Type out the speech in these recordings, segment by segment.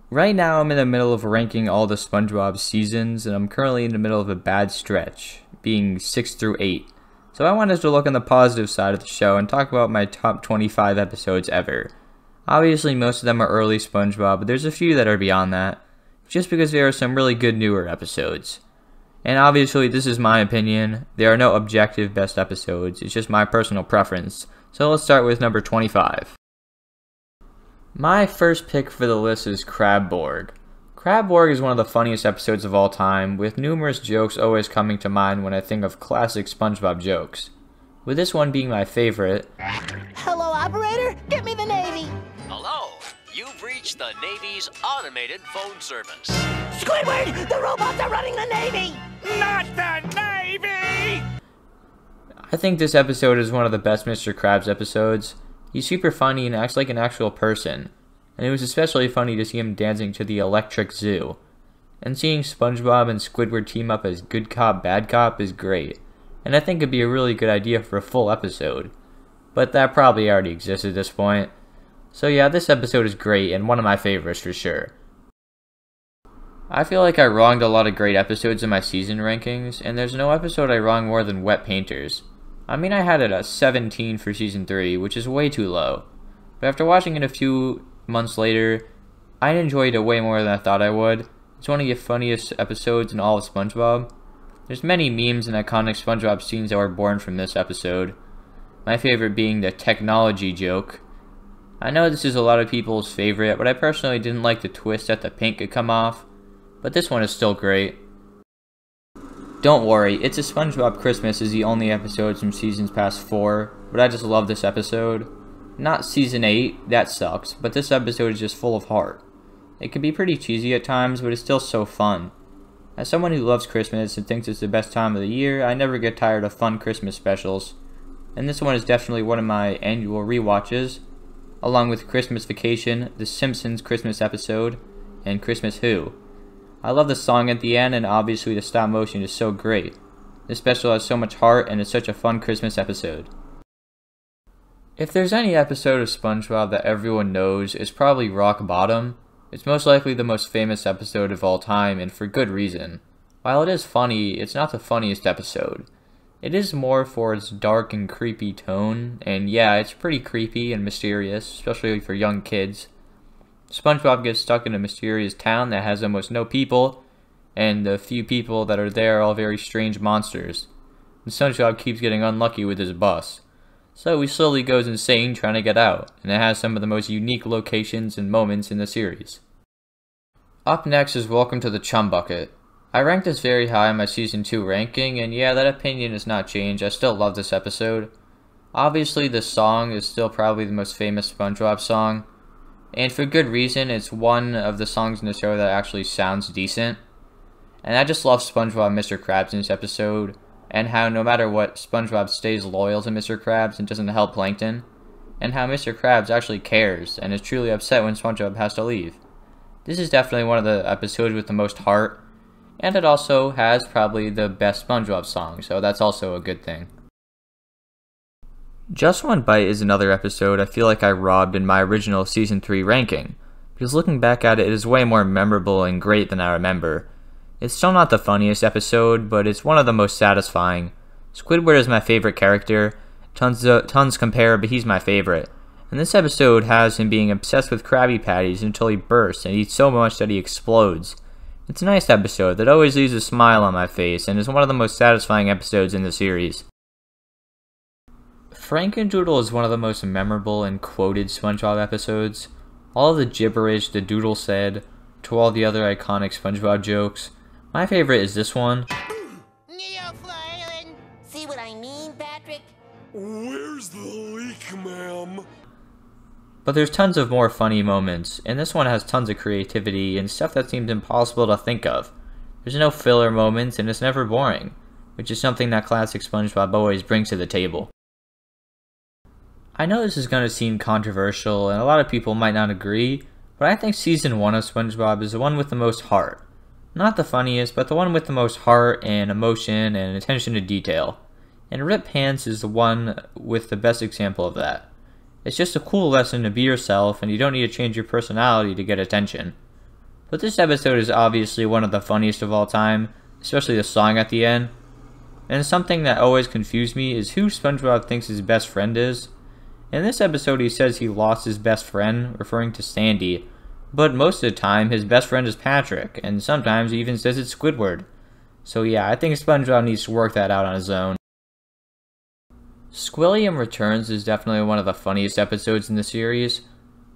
Right now I'm in the middle of ranking all the SpongeBob seasons, and I'm currently in the middle of a bad stretch, being 6 through 8. So I wanted to look on the positive side of the show and talk about my top 25 episodes ever. Obviously most of them are early SpongeBob, but there's a few that are beyond that, just because there are some really good newer episodes. And obviously this is my opinion, there are no objective best episodes, it's just my personal preference. So let's start with number 25. My first pick for the list is Crabboard. Crabboard is one of the funniest episodes of all time, with numerous jokes always coming to mind when I think of classic SpongeBob jokes. With this one being my favorite. Hello, operator? Get me the Navy! Hello, you've reached the Navy's automated phone service. Squidward! The robots are running the Navy! Not the Navy! I think this episode is one of the best Mr. Krabs episodes. He's super funny and acts like an actual person, and it was especially funny to see him dancing to the electric zoo. And seeing SpongeBob and Squidward team up as good cop, bad cop is great, and I think it'd be a really good idea for a full episode. But that probably already exists at this point. So yeah, this episode is great and one of my favorites for sure. I feel like I wronged a lot of great episodes in my season rankings, and there's no episode I wrong more than Wet Painters. I mean, I had it at 17 for Season 3, which is way too low. But after watching it a few months later, I enjoyed it way more than I thought I would. It's one of the funniest episodes in all of SpongeBob. There's many memes and iconic SpongeBob scenes that were born from this episode. My favorite being the technology joke. I know this is a lot of people's favorite, but I personally didn't like the twist that the paint could come off. But this one is still great. Don't worry, It's a SpongeBob Christmas is the only episode from seasons past 4, but I just love this episode. Not season 8, that sucks, but this episode is just full of heart. It can be pretty cheesy at times, but it's still so fun. As someone who loves Christmas and thinks it's the best time of the year, I never get tired of fun Christmas specials. And this one is definitely one of my annual rewatches, along with Christmas Vacation, The Simpsons Christmas episode, and Christmas Who. I love the song at the end, and obviously the stop motion is so great. This special has so much heart, and it's such a fun Christmas episode. If there's any episode of SpongeBob that everyone knows, it's probably Rock Bottom. It's most likely the most famous episode of all time, and for good reason. While it is funny, it's not the funniest episode. It is more for its dark and creepy tone, and yeah, it's pretty creepy and mysterious, especially for young kids. SpongeBob gets stuck in a mysterious town that has almost no people, and the few people that are there are all very strange monsters. And SpongeBob keeps getting unlucky with his bus. So he slowly goes insane trying to get out, and it has some of the most unique locations and moments in the series. Up next is Welcome to the Chum Bucket. I ranked this very high in my Season 2 ranking, and yeah, that opinion has not changed. I still love this episode. Obviously, this song is still probably the most famous SpongeBob song. And for good reason, it's one of the songs in the show that actually sounds decent. And I just love SpongeBob and Mr. Krabs in this episode, and how no matter what, SpongeBob stays loyal to Mr. Krabs and doesn't help Plankton, and how Mr. Krabs actually cares and is truly upset when SpongeBob has to leave. This is definitely one of the episodes with the most heart, and it also has probably the best SpongeBob song, so that's also a good thing. Just One Bite is another episode I feel like I robbed in my original Season 3 ranking, because looking back at it, it is way more memorable and great than I remember. It's still not the funniest episode, but it's one of the most satisfying. Squidward is my favorite character. Tons compare, but he's my favorite. And this episode has him being obsessed with Krabby Patties until he bursts and eats so much that he explodes. It's a nice episode that always leaves a smile on my face and is one of the most satisfying episodes in the series. Franken Doodle is one of the most memorable and quoted SpongeBob episodes. All of the gibberish the Doodle said, to all the other iconic SpongeBob jokes. My favorite is this one. See what I mean, Patrick? Where's the leak, ma'am? But there's tons of more funny moments, and this one has tons of creativity and stuff that seems impossible to think of. There's no filler moments, and it's never boring, which is something that classic SpongeBob always brings to the table. I know this is going to seem controversial, and a lot of people might not agree, but I think Season 1 of SpongeBob is the one with the most heart. Not the funniest, but the one with the most heart and emotion and attention to detail. And Rip Pants is the one with the best example of that. It's just a cool lesson to be yourself, and you don't need to change your personality to get attention. But this episode is obviously one of the funniest of all time, especially the song at the end. And something that always confused me is who SpongeBob thinks his best friend is. In this episode he says he lost his best friend, referring to Sandy, but most of the time his best friend is Patrick, and sometimes he even says it's Squidward. So yeah, I think SpongeBob needs to work that out on his own. Squidward Returns is definitely one of the funniest episodes in the series.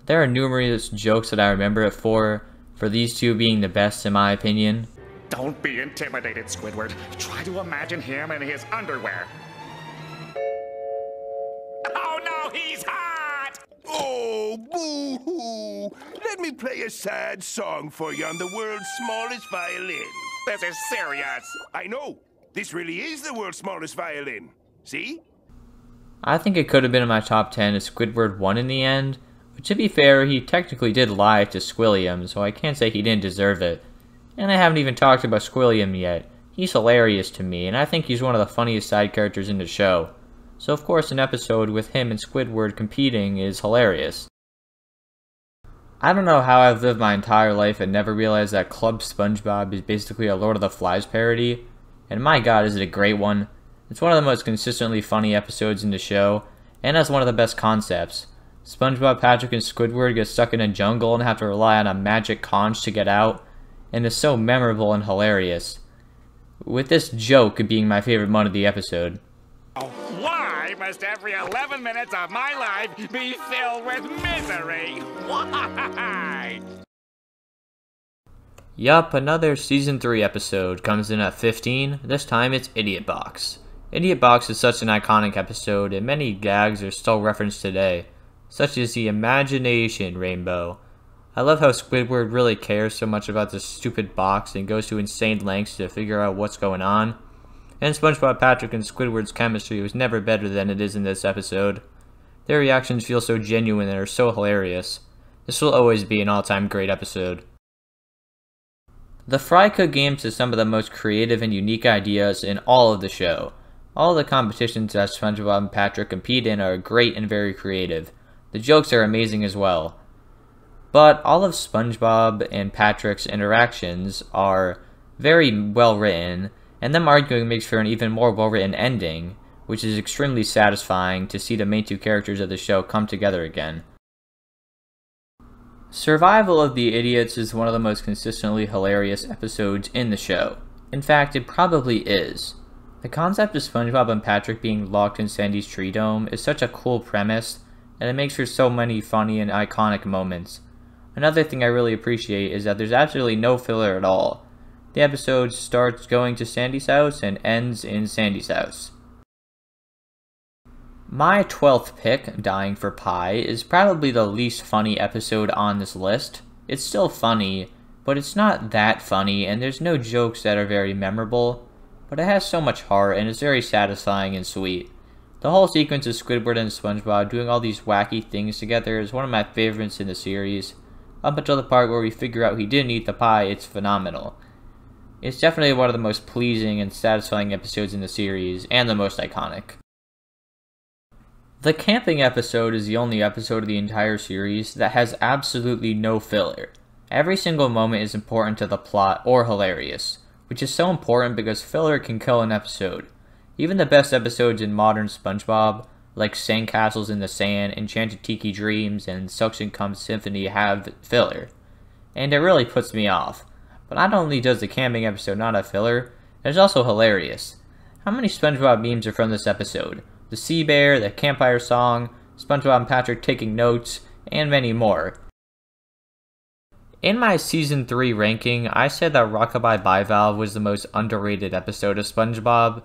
There are numerous jokes that I remember it for these two being the best in my opinion. Don't be intimidated, Squidward. Try to imagine him in his underwear. Oh no, he's hot! Oh, boo-hoo! Let me play a sad song for you on the world's smallest violin. This is serious. I know. This really is the world's smallest violin. See? I think it could have been in my top 10 if Squidward won in the end, but to be fair, he technically did lie to Squilliam, so I can't say he didn't deserve it. And I haven't even talked about Squilliam yet. He's hilarious to me, and I think he's one of the funniest side characters in the show. So of course an episode with him and Squidward competing is hilarious. I don't know how I've lived my entire life and never realized that Club SpongeBob is basically a Lord of the Flies parody, and my god is it a great one. It's one of the most consistently funny episodes in the show, and has one of the best concepts. SpongeBob, Patrick, and Squidward get stuck in a jungle and have to rely on a magic conch to get out, and is so memorable and hilarious. With this joke being my favorite one of the episode. Why must every 11 minutes of my life be filled with misery? Why? Yup, another Season 3 episode comes in at 15. This time it's Idiot Box. Idiot Box is such an iconic episode, and many gags are still referenced today, such as the imagination rainbow. I love how Squidward really cares so much about this stupid box and goes to insane lengths to figure out what's going on. And SpongeBob, Patrick, and Squidward's chemistry was never better than it is in this episode. Their reactions feel so genuine and are so hilarious. This will always be an all-time great episode. The Fry Cook Games is some of the most creative and unique ideas in all of the show. All the competitions that SpongeBob and Patrick compete in are great and very creative. The jokes are amazing as well. But all of SpongeBob and Patrick's interactions are very well written, and them arguing makes for an even more well-written ending, which is extremely satisfying to see the main two characters of the show come together again. Survival of the Idiots is one of the most consistently hilarious episodes in the show. In fact, it probably is. The concept of SpongeBob and Patrick being locked in Sandy's tree dome is such a cool premise, and it makes for so many funny and iconic moments. Another thing I really appreciate is that there's absolutely no filler at all. The episode starts going to Sandy's house and ends in Sandy's house. My 12th pick, Dying for Pie, is probably the least funny episode on this list. It's still funny, but it's not that funny, and there's no jokes that are very memorable, but it has so much heart and is very satisfying and sweet. The whole sequence of Squidward and SpongeBob doing all these wacky things together is one of my favorites in the series. Up until the part where we figure out he didn't eat the pie, it's phenomenal. It's definitely one of the most pleasing and satisfying episodes in the series, and the most iconic. The camping episode is the only episode of the entire series that has absolutely no filler. Every single moment is important to the plot or hilarious, which is so important because filler can kill an episode. Even the best episodes in modern SpongeBob, like Sandcastles in the Sand, Enchanted Tiki Dreams, and Suction Cup Symphony have filler. And it really puts me off. But not only does the camping episode not have filler, it's also hilarious. How many SpongeBob memes are from this episode? The Sea Bear, the Campfire Song, SpongeBob and Patrick taking notes, and many more. In my Season 3 ranking, I said that Rockabye Bivalve was the most underrated episode of SpongeBob,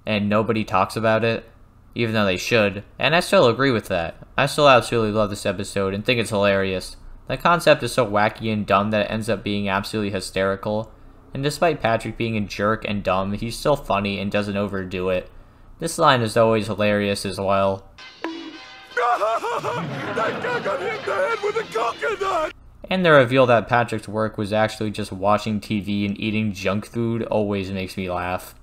and nobody talks about it, even though they should, and I still agree with that. I still absolutely love this episode and think it's hilarious. The concept is so wacky and dumb that it ends up being absolutely hysterical, and despite Patrick being a jerk and dumb, he's still funny and doesn't overdo it. This line is always hilarious as well. That guy got hit in the head with a coconut! And the reveal that Patrick's work was actually just watching TV and eating junk food always makes me laugh.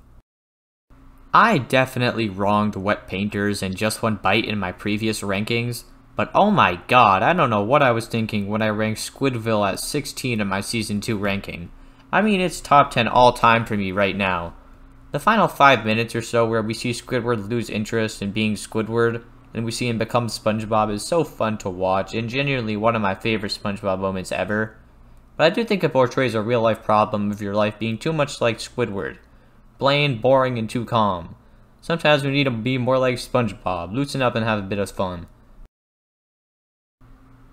I definitely wronged Wet Painters and Just One Bite in my previous rankings, But oh my god, I don't know what I was thinking when I ranked Squidville at 16 in my Season 2 ranking. I mean, it's top 10 all time for me right now. The final 5 minutes or so where we see Squidward lose interest in being Squidward, and we see him become SpongeBob is so fun to watch, and genuinely one of my favorite SpongeBob moments ever. But I do think it portrays a real-life problem of your life being too much like Squidward. Bland, boring, and too calm. Sometimes we need to be more like SpongeBob, loosen up and have a bit of fun.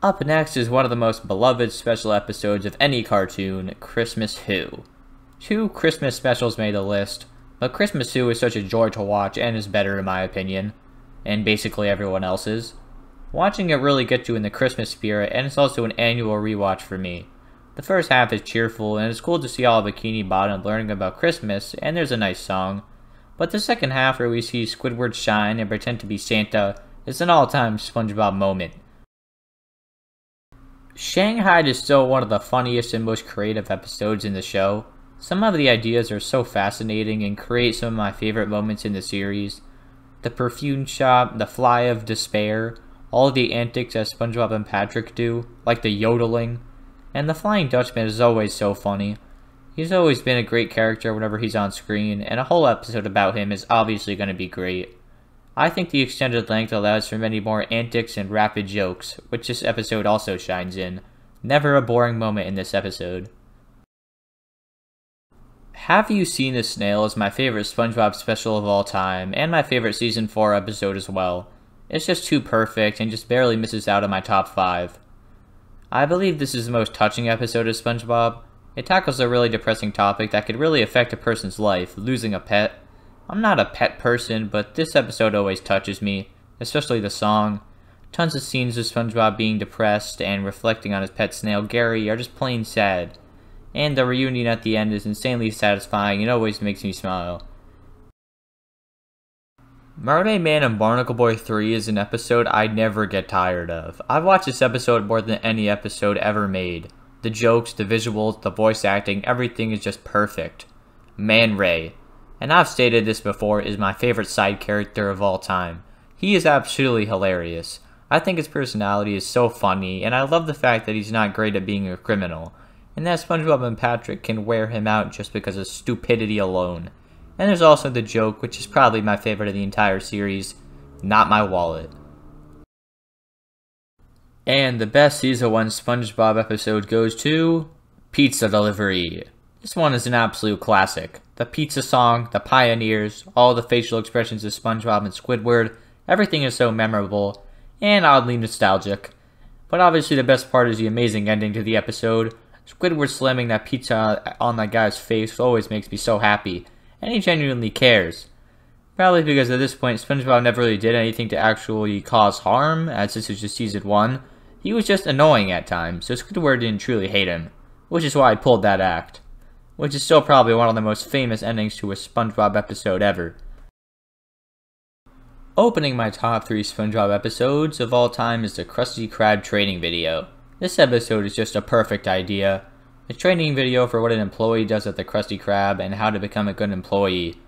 Up next is one of the most beloved special episodes of any cartoon, Christmas Who. 2 Christmas specials made the list, but Christmas Who is such a joy to watch and is better in my opinion, and basically everyone else's. Watching it really gets you in the Christmas spirit, and it's also an annual rewatch for me. The first half is cheerful, and it's cool to see all Bikini Bottom learning about Christmas, and there's a nice song. But the second half where we see Squidward shine and pretend to be Santa is an all-time SpongeBob moment. Shanghai is still one of the funniest and most creative episodes in the show. Some of the ideas are so fascinating and create some of my favorite moments in the series. The perfume shop, the fly of despair, all the antics that SpongeBob and Patrick do, like the yodeling, and the Flying Dutchman is always so funny. He's always been a great character whenever he's on screen, and a whole episode about him is obviously going to be great. I think the extended length allows for many more antics and rapid jokes, which this episode also shines in. Never a boring moment in this episode. Have You Seen the Snail is my favorite SpongeBob special of all time, and my favorite Season 4 episode as well. It's just too perfect and just barely misses out on my top 5. I believe this is the most touching episode of SpongeBob. It tackles a really depressing topic that could really affect a person's life, losing a pet. I'm not a pet person, but this episode always touches me, especially the song. Tons of scenes of SpongeBob being depressed and reflecting on his pet snail Gary are just plain sad. And the reunion at the end is insanely satisfying and always makes me smile. Mermaid Man and Barnacle Boy 3 is an episode I never get tired of. I've watched this episode more than any episode ever made. The jokes, the visuals, the voice acting, everything is just perfect. Man Ray, and I've stated this before, is my favorite side character of all time. He is absolutely hilarious. I think his personality is so funny, and I love the fact that he's not great at being a criminal, and that SpongeBob and Patrick can wear him out just because of stupidity alone. And there's also the joke, which is probably my favorite of the entire series, not my wallet. And the best Season 1 SpongeBob episode goes to Pizza Delivery. This one is an absolute classic. The pizza song, the pioneers, all the facial expressions of SpongeBob and Squidward, everything is so memorable and oddly nostalgic. But obviously the best part is the amazing ending to the episode. Squidward slamming that pizza on that guy's face always makes me so happy, and he genuinely cares. Probably because at this point SpongeBob never really did anything to actually cause harm, as this is just Season 1. He was just annoying at times, so Squidward didn't truly hate him, which is why I pulled that act. Which is still probably one of the most famous endings to a SpongeBob episode ever. Opening my top 3 SpongeBob episodes of all time is the Krusty Krab training video. This episode is just a perfect idea. A training video for what an employee does at the Krusty Krab and how to become a good employee.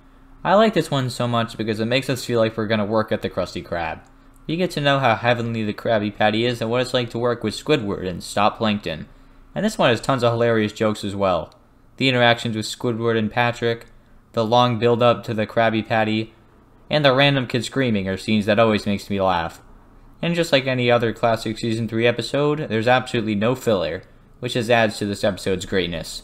I like this one so much because it makes us feel like we're gonna work at the Krusty Krab. You get to know how heavenly the Krabby Patty is and what it's like to work with Squidward and stop Plankton. And this one has tons of hilarious jokes as well. The interactions with Squidward and Patrick, the long build-up to the Krabby Patty, and the random kid screaming are scenes that always makes me laugh. And just like any other classic Season 3 episode, there's absolutely no filler, which just adds to this episode's greatness.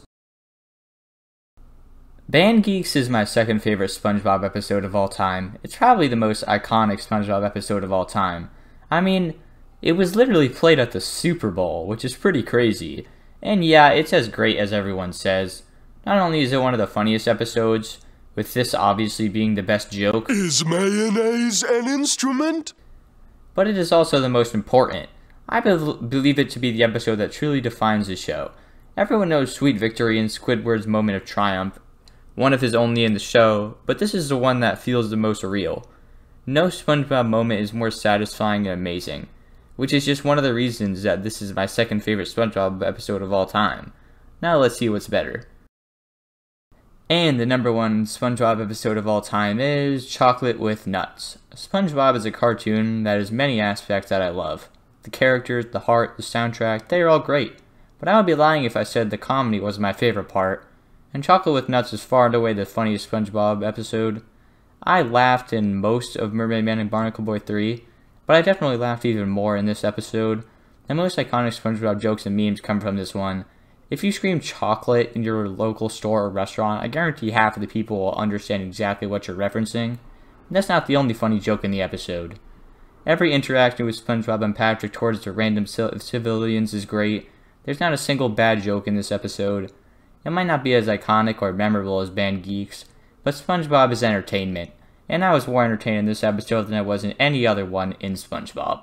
Band Geeks is my second favorite SpongeBob episode of all time. It's probably the most iconic SpongeBob episode of all time. I mean, it was literally played at the Super Bowl, which is pretty crazy. And yeah, it's as great as everyone says. Not only is it one of the funniest episodes, with this obviously being the best joke, Is mayonnaise an instrument? but it is also the most important. I believe it to be the episode that truly defines the show. Everyone knows Sweet Victory and Squidward's moment of triumph, one of his only in the show, but this is the one that feels the most real. No SpongeBob moment is more satisfying and amazing, which is just one of the reasons that this is my second favorite SpongeBob episode of all time. Now let's see what's better. And the number 1 SpongeBob episode of all time is Chocolate with Nuts. SpongeBob is a cartoon that has many aspects that I love. The characters, the heart, the soundtrack, they are all great. But I would be lying if I said the comedy was my favorite part. And Chocolate with Nuts is far and away the funniest SpongeBob episode. I laughed in most of Mermaid Man and Barnacle Boy 3, but I definitely laughed even more in this episode. The most iconic SpongeBob jokes and memes come from this one. If you scream chocolate in your local store or restaurant, I guarantee half of the people will understand exactly what you're referencing. And that's not the only funny joke in the episode. Every interaction with SpongeBob and Patrick towards the random civilians is great. There's not a single bad joke in this episode. It might not be as iconic or memorable as band Geeks, but SpongeBob is entertainment, and I was more entertained in this episode than I was in any other one in SpongeBob.